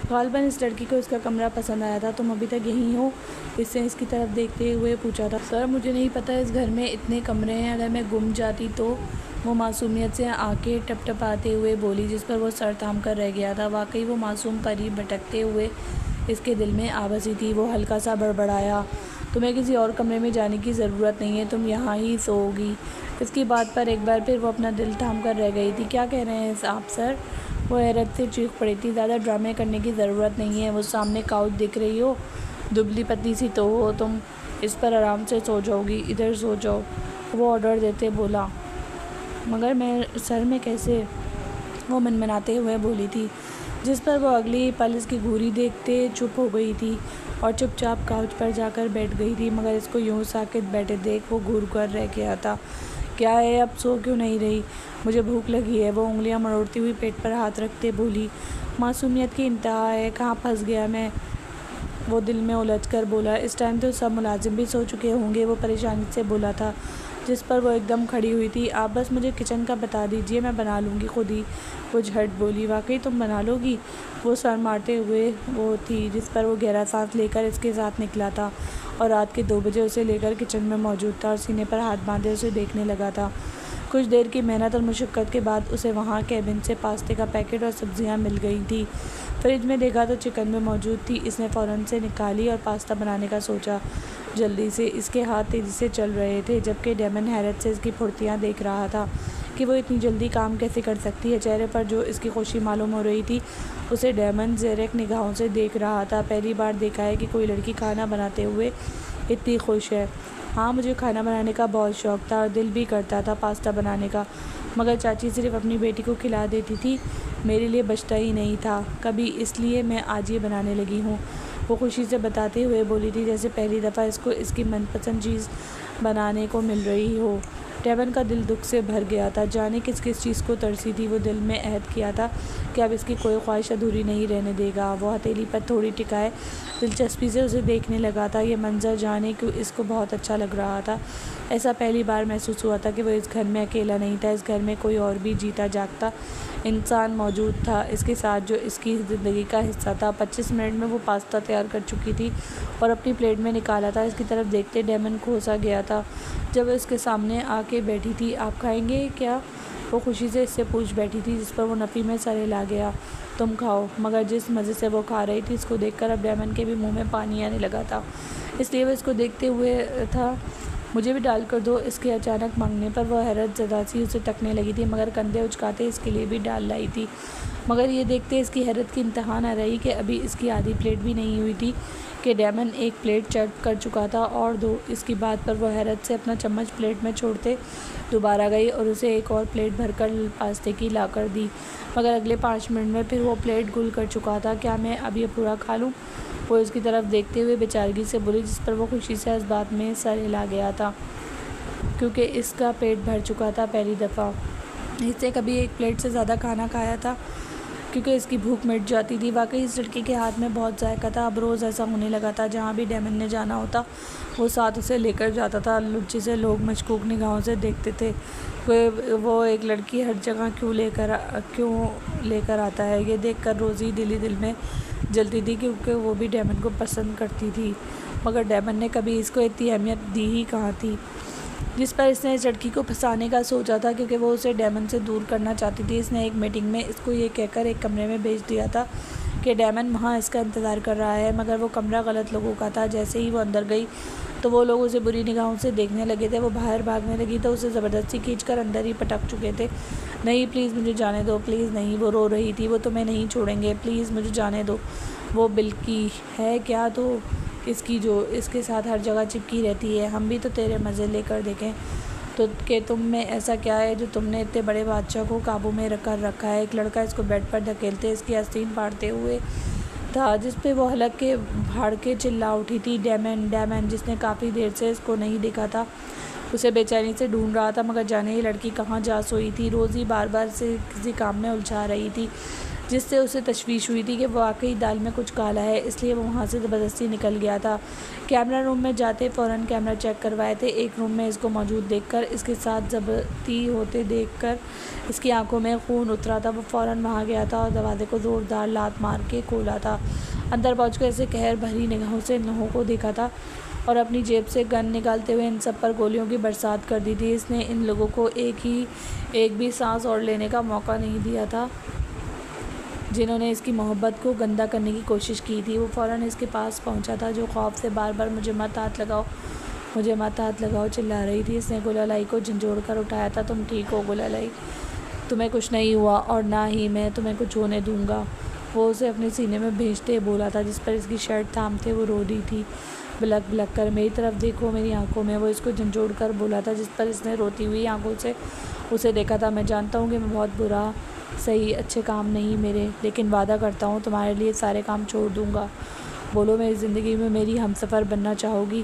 गालिबन इस लड़की को इसका कमरा पसंद आया था। तुम अभी तक यहीं हो? इससे इसकी तरफ देखते हुए पूछा था। सर, मुझे नहीं पता इस घर में इतने कमरे हैं, अगर मैं गुम जाती तो। वो मासूमियत से आंखें टपटपाते हुए बोली, जिस पर वो सर थाम कर रह गया था। वाकई वो मासूम परी भटकते हुए इसके दिल में आ बसी थी। वो हल्का सा बड़बड़ाया, तुम्हें किसी और कमरे में जाने की ज़रूरत नहीं है, तुम यहाँ ही सोओगी। इसकी बात पर एक बार फिर वो अपना दिल थाम कर रह गई थी। क्या कह रहे हैं आप सर? वो हैरत से चीख पड़ी थी। ज़्यादा ड्रामे करने की ज़रूरत नहीं है। वो सामने काउच दिख रही हो, दुबली पतली सी तो हो तुम, इस पर आराम से सो जाओगी। इधर सो जाओ, वो ऑर्डर देते बोला। मगर मैं कैसे? वो मनमनाते हुए बोली थी, जिस पर वो अगली पल इसकी घूरी देखते चुप हो गई थी और चुपचाप काउच पर जाकर बैठ गई थी। मगर इसको यूँ साकित बैठे देख वो घूर कर रह गया था। क्या है, अब सो क्यों नहीं रही? मुझे भूख लगी है, वो उंगलियां मरोड़ती हुई पेट पर हाथ रखते बोली। मासूमियत की इंतहा है, कहाँ फंस गया मैं, वो दिल में उलझ कर बोला। इस टाइम तो सब मुलाजिम भी सो चुके होंगे, वो परेशानी से बोला था, जिस पर वो एकदम खड़ी हुई थी। आप बस मुझे किचन का बता दीजिए, मैं बना लूँगी खुद ही, वो झट बोली। वाकई तुम बना लोगी? वो सर मारते हुए वो थी, जिस पर वो गहरा सांस लेकर इसके साथ निकला था और रात के 2 बजे उसे लेकर किचन में मौजूद था और सीने पर हाथ बांधे उसे देखने लगा था। कुछ देर की मेहनत और मुशक्क़त के बाद उसे वहाँ कैबिन से पास्ते का पैकेट और सब्जियाँ मिल गई थी। फ्रिज में देखा तो चिकन भी मौजूद थी। इसने फ़ौरन से निकाली और पास्ता बनाने का सोचा। जल्दी से इसके हाथ तेज़ी से चल रहे थे, जबकि डेमन हैरत से इसकी फुर्तियाँ देख रहा था कि वो इतनी जल्दी काम कैसे कर सकती है। चेहरे पर जो इसकी खुशी मालूम हो रही थी, उसे डेमन ज़ेरेक निगाहों से देख रहा था। पहली बार देखा है कि कोई लड़की खाना बनाते हुए इतनी खुश है। हाँ, मुझे खाना बनाने का बहुत शौक़ था और दिल भी करता था पास्ता बनाने का, मगर चाची सिर्फ़ अपनी बेटी को खिला देती थी, मेरे लिए बचता ही नहीं था कभी, इसलिए मैं आज ये बनाने लगी हूँ। वो खुशी से बताते हुए बोली थी, जैसे पहली दफ़ा इसको इसकी मनपसंद चीज़ बनाने को मिल रही हो। डेमन का दिल दुख से भर गया था। जाने किस किस चीज़ को तरसी थी। वो दिल में अहद किया था कि अब इसकी कोई ख्वाहिश अधूरी नहीं रहने देगा। वो हथेली पर थोड़ी टिकाए दिलचस्पी से उसे देखने लगा था। ये मंजर जाने क्यों इसको बहुत अच्छा लग रहा था। ऐसा पहली बार महसूस हुआ था कि वो इस घर में अकेला नहीं था। इस घर में कोई और भी जीता जागता इंसान मौजूद था इसके साथ, जो इसकी ज़िंदगी का हिस्सा था। 25 मिनट में वो पास्ता तैयार कर चुकी थी और अपनी प्लेट में निकाला था। इसकी तरफ देखते डेमन खोसा गया था जब वो इसके सामने आके बैठी थी। आप खाएंगे क्या? वो खुशी से इससे पूछ बैठी थी, जिस पर वो नफ़ी में सर हिला गया। तुम खाओ। मगर जिस मज़े से वो खा रही थी, इसको देखकर अब डेमन के भी मुंह में पानी आने लगा था, इसलिए वो इसको देखते हुए था। मुझे भी डाल कर दो। इसके अचानक मांगने पर वह हैरत ज़दा सी उसे तकने लगी थी, मगर कंधे उचकाते इसके लिए भी डाल लाई थी। मगर ये देखते इसकी हैरत की इंतहा न रही कि अभी इसकी आधी प्लेट भी नहीं हुई थी कि डेमन एक प्लेट चट कर चुका था और 2। इसकी बात पर वह हैरत से अपना चम्मच प्लेट में छोड़ते दोबारा गई और उसे एक और प्लेट भरकर पास्ते की ला कर दी। मगर अगले 5 मिनट में फिर वो प्लेट गुल कर चुका था। क्या मैं अब ये पूरा खा लूँ? वो इसकी तरफ देखते हुए बेचारगी से बोली, जिस पर वो खुशी से इस बात में सर हिला गया था, क्योंकि इसका पेट भर चुका था पहली दफ़ा। इससे कभी एक प्लेट से ज़्यादा खाना खाया था, क्योंकि इसकी भूख मिट जाती थी। वाकई इस लड़की के हाथ में बहुत जायका था। अब रोज़ ऐसा होने लगा था, जहाँ भी डेमन ने जाना होता वो साथ उसे लेकर जाता था। लुच्चे से लोग मशकूक निगाहों से देखते थे, वो एक लड़की हर जगह क्यों लेकर आता है। ये देखकर रोज़ी दिल में जलती थी, क्योंकि वो भी डेमन को पसंद करती थी, मगर डेमन ने कभी इसको इतनी अहमियत दी ही कहाँ थी। जिस पर इसने इस लड़की को फंसाने का सोचा था, क्योंकि वो उसे डेमन से दूर करना चाहती थी। इसने एक मीटिंग में इसको ये कहकर एक कमरे में भेज दिया था कि डेमन वहाँ इसका इंतज़ार कर रहा है, मगर वो कमरा गलत लोगों का था। जैसे ही वो अंदर गई तो वो लोग उसे बुरी निगाहों से देखने लगे थे। वो बाहर भागने लगी तो उसे ज़बरदस्ती खींचकर अंदर ही पटक चुके थे। नहीं, प्लीज़ मुझे जाने दो, प्लीज़ नहीं। वो रो रही थी, वो तुम्हें नहीं छोड़ेंगे, प्लीज़ मुझे जाने दो। वो बिल्की है क्या तो इसकी, जो इसके साथ हर जगह चिपकी रहती है। हम भी तो तेरे मज़े लेकर देखें तो कि तुम में ऐसा क्या है जो तुमने इतने बड़े बादशाह को काबू में रखा है। एक लड़का इसको बेड पर धकेलते इसकी आस्तीन फाड़ते हुए था, जिस पे वो हलक के भाड़ के चिल्ला उठी थी, डैमन डैमन, जिसने काफ़ी देर से इसको नहीं देखा था। उसे बेचैनी से ढूंढ रहा था, मगर जाने ये लड़की कहाँ जा सोई थी। रोज़ी बार बार से किसी काम में उलझा रही थी, जिससे उसे तशवीश हुई थी कि वाकई दाल में कुछ काला है, इसलिए वो वहाँ से ज़बरदस्ती निकल गया था। कैमरा रूम में जाते फ़ौरन कैमरा चेक करवाए थे। एक रूम में इसको मौजूद देखकर, इसके साथ ज़बती होते देखकर इसकी आंखों में खून उतरा था। वो फ़ौरन वहाँ गया था और दरवाजे को ज़ोरदार लात मार के खोला था। अंदर पहुँचकर इसे कहर भरी निगाहों से नहों को देखा था और अपनी जेब से गन निकालते हुए इन सब पर गोलियों की बरसात कर दी थी। इसने इन लोगों को एक भी सांस और लेने का मौका नहीं दिया था, जिन्होंने इसकी मोहब्बत को गंदा करने की कोशिश की थी। वो फ़ौरन इसके पास पहुंचा था, जो खौफ से बार बार मुझे मत हाथ लगाओ चिल्ला रही थी। इसने गुलालाई को झंझोड़ कर उठाया था। तुम ठीक हो गुलालाई? तुम्हें कुछ नहीं हुआ और ना ही मैं तुम्हें कुछ होने दूंगा, वो उसे अपने सीने में भेजते बोला था, जिस पर इसकी शर्ट थामते वो रो रही थी, बिलक बिलक कर। मेरी तरफ देखो, मेरी आंखों में, वो इसको झंझोड़ कर बोला था, जिस पर इसने रोती हुई आंखों से उसे देखा था। मैं जानता हूँ कि मैं बहुत बुरा, सही अच्छे काम नहीं मेरे, लेकिन वादा करता हूँ तुम्हारे लिए सारे काम छोड़ दूँगा। बोलो, मेरी ज़िंदगी में मेरी हमसफ़र बनना चाहोगी?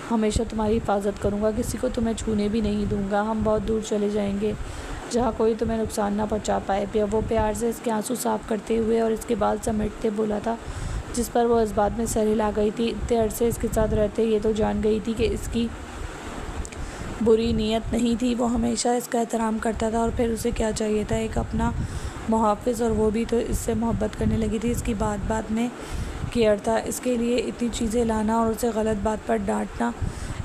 हमेशा तुम्हारी हिफाजत करूँगा, किसी को तुम्हें छूने भी नहीं दूँगा। हम बहुत दूर चले जाएंगे, जहाँ कोई तुम्हें नुकसान ना पहुँचा पाए। वो प्यार से इसके आंसू साफ़ करते हुए और इसके बाल समेटते बोला था, जिस पर वो इस बात में सर हिला गई थी। इतने अरसे इसके साथ रहते ये तो जान गई थी कि इसकी बुरी नीयत नहीं थी। वो हमेशा इसका एहतराम करता था और फिर उसे क्या चाहिए था? एक अपना मुहाफ़िज़, और वो भी तो इससे मोहब्बत करने लगी थी। इसकी बात बात में केयर था। इसके लिए इतनी चीज़ें लाना और उसे गलत बात पर डांटना,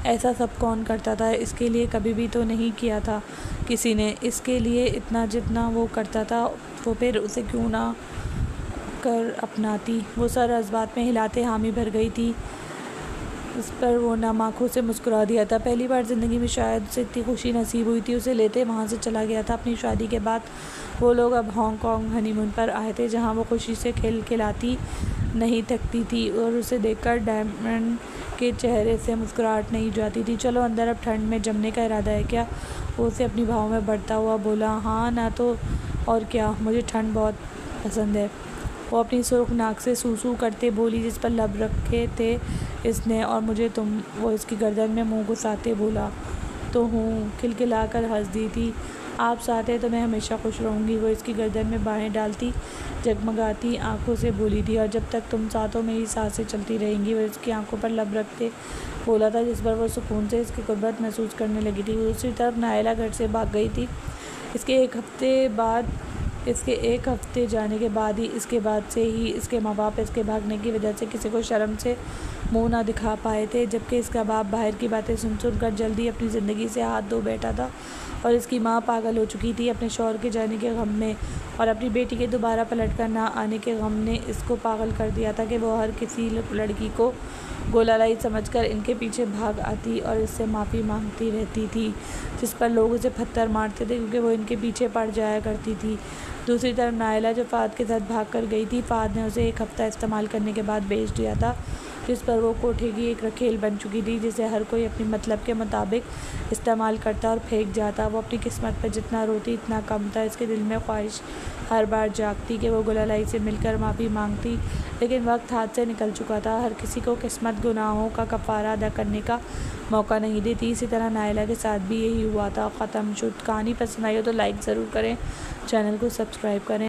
ऐसा सब कौन करता था? इसके लिए कभी भी तो नहीं किया था किसी ने। इसके लिए इतना जितना वो करता था, वो फिर उसे क्यों ना कर अपनाती। वो सर जज्बात में हिलाते हामी भर गई थी। इस पर वो नम आँखों से मुस्कुरा दिया था। पहली बार ज़िंदगी में शायद उसे इतनी खुशी नसीब हुई थी। उसे लेते वहाँ से चला गया था। अपनी शादी के बाद वो लोग अब हांगकांग हनीमून पर आए थे, जहाँ वो खुशी से खिलखिलाती नहीं थकती थी और उसे देखकर डायमंड के चेहरे से मुस्कुराहट नहीं जाती थी। चलो अंदर, अब ठंड में जमने का इरादा है क्या? वो उसे अपनी भाव में बढ़ता हुआ बोला। हाँ ना तो और क्या, मुझे ठंड बहुत पसंद है, वो अपनी सुर्ख नाक से सूसू करते बोली, जिस पर लब रखे थे इसने। और मुझे तुम, वो इसकी गर्दन में मुंह घुसाते बोला। तो हूँ, खिलखिलाकर हंस दी थी। आप साथ हैं तो मैं हमेशा खुश रहूँगी, वो इसकी गर्दन में बाहें डालती जगमगाती आंखों से बोली थी। और जब तक तुम साथ हो मेरी सांसें चलती रहेंगी, वो इसकी आंखों पर लब रखते बोला था, जिस पर वो सुकून से इसकी कुर्बत महसूस करने लगी थी। दूसरी तरफ नायला घर से भाग गई थी। इसके एक हफ्ते जाने के बाद ही, इसके बाद से ही इसके माँ बाप इसके भागने की वजह से किसी को शर्म से मुंह ना दिखा पाए थे, जबकि इसका बाप बाहर की बातें सुन कर जल्दी अपनी ज़िंदगी से हाथ धो बैठा था। और इसकी माँ पागल हो चुकी थी अपने शौहर के जाने के गम में, और अपनी बेटी के दोबारा पलट कर ना आने के गम ने इसको पागल कर दिया था कि वो हर किसी लड़की को गोलालाई समझकर इनके पीछे भाग आती और इससे माफ़ी मांगती रहती थी, जिस पर लोग उसे पत्थर मारते थे क्योंकि वो इनके पीछे पड़ जाया करती थी। दूसरी तरफ नायला जो फ़ाद के साथ भाग कर गई थी, फ़ाद ने उसे एक हफ़्ता इस्तेमाल करने के बाद बेच दिया था, जिस पर वो कोठे की एक रखेल बन चुकी थी, जिसे हर कोई अपनी मतलब के मुताबिक इस्तेमाल करता और फेंक जाता। वो अपनी किस्मत पर जितना रोती इतना कम था। इसके दिल में ख्वाहिश हर बार जागती कि वो गुलालाई से मिलकर माफ़ी मांगती, लेकिन वक्त हाथ से निकल चुका था। हर किसी को किस्मत गुनाहों का कफ़ारा अदा करने का मौका नहीं देती। इसी तरह नायला के साथ भी यही हुआ था। ख़त्म। शुद्ध कहानी पसंद आई हो तो लाइक ज़रूर करें, चैनल को सब्सक्राइब करें।